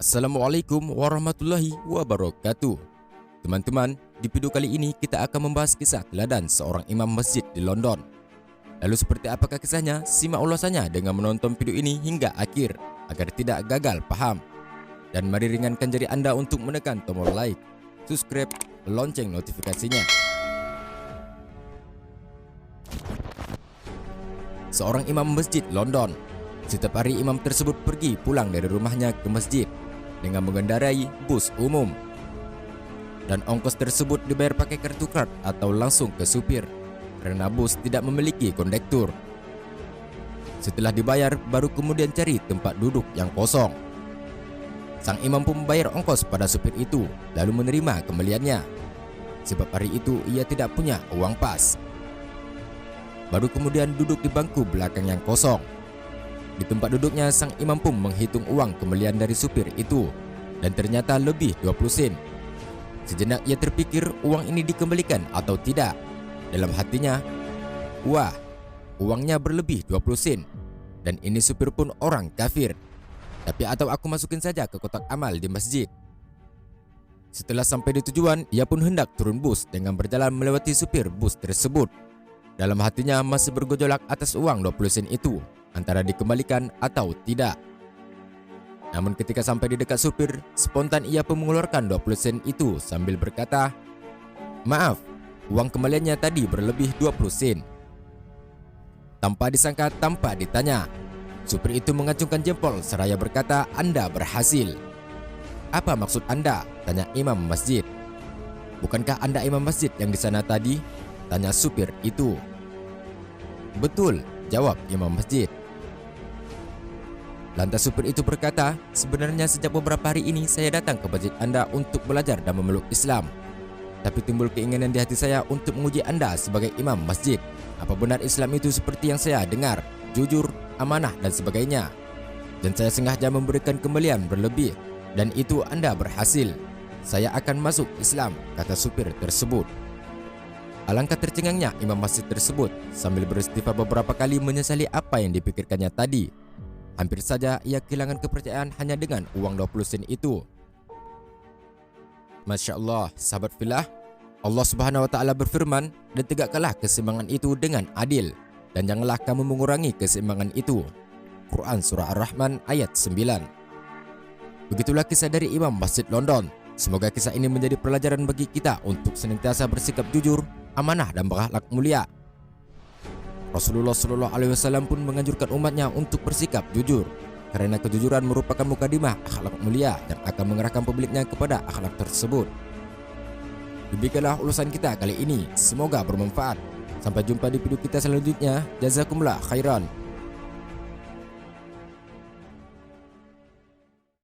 Assalamualaikum warahmatullahi wabarakatuh. Teman-teman, di video kali ini kita akan membahas kisah teladan seorang imam masjid di London. Lalu seperti apakah kisahnya? Simak ulasannya dengan menonton video ini hingga akhir agar tidak gagal paham. Dan mari ringankan jari Anda untuk menekan tombol like, subscribe, lonceng notifikasinya. Seorang imam masjid London. Setiap hari imam tersebut pergi pulang dari rumahnya ke masjid dengan mengendarai bus umum. Dan ongkos tersebut dibayar pakai kartu card atau langsung ke supir karena bus tidak memiliki kondektur. Setelah dibayar, baru kemudian cari tempat duduk yang kosong. Sang imam pun membayar ongkos pada supir itu lalu menerima kembaliannya. Sebab hari itu ia tidak punya uang pas. Baru kemudian duduk di bangku belakang yang kosong. Di tempat duduknya, sang imam pun menghitung uang kembalian dari supir itu dan ternyata lebih 20 sen. Sejenak ia terpikir uang ini dikembalikan atau tidak. Dalam hatinya, wah, uangnya berlebih 20 sen. Dan ini supir pun orang kafir. Tapi atau aku masukin saja ke kotak amal di masjid. Setelah sampai di tujuan, ia pun hendak turun bus dengan berjalan melewati supir bus tersebut. Dalam hatinya masih bergejolak atas uang 20 sen itu, antara dikembalikan atau tidak. Namun ketika sampai di dekat supir, spontan ia pun mengeluarkan 20 sen itu sambil berkata, "Maaf, uang kembaliannya tadi berlebih 20 sen." Tanpa disangka, tanpa ditanya, supir itu mengacungkan jempol seraya berkata, "Anda berhasil." "Apa maksud Anda?" tanya imam masjid. "Bukankah Anda imam masjid yang di sana tadi?" tanya supir itu. "Betul," jawab imam masjid. Lantas supir itu berkata, "Sebenarnya sejak beberapa hari ini saya datang ke masjid Anda untuk belajar dan memeluk Islam. Tapi timbul keinginan di hati saya untuk menguji Anda sebagai imam masjid. Apa benar Islam itu seperti yang saya dengar, jujur, amanah dan sebagainya? Dan saya sengaja memberikan kembalian berlebih, dan itu Anda berhasil. Saya akan masuk Islam," kata supir tersebut. Alangkah tercengangnya imam masjid tersebut sambil beristighfar beberapa kali menyesali apa yang dipikirkannya tadi. Hampir saja ia kehilangan kepercayaan hanya dengan uang 20 sen itu. Masya Allah, sahabat fillah, Allah Subhanahu wa Ta'ala berfirman, "Dan tegakkanlah keseimbangan itu dengan adil, dan janganlah kamu mengurangi keseimbangan itu." Quran Surah Ar-Rahman ayat 9. Begitulah kisah dari imam masjid London. Semoga kisah ini menjadi pelajaran bagi kita untuk senantiasa bersikap jujur, amanah dan berakhlak mulia. Rasulullah SAW pun menganjurkan umatnya untuk bersikap jujur, karena kejujuran merupakan mukadimah akhlak mulia yang akan mengerahkan publiknya kepada akhlak tersebut. Demikianlah ulasan kita kali ini, semoga bermanfaat. Sampai jumpa di video kita selanjutnya. Jazakumullah khairan.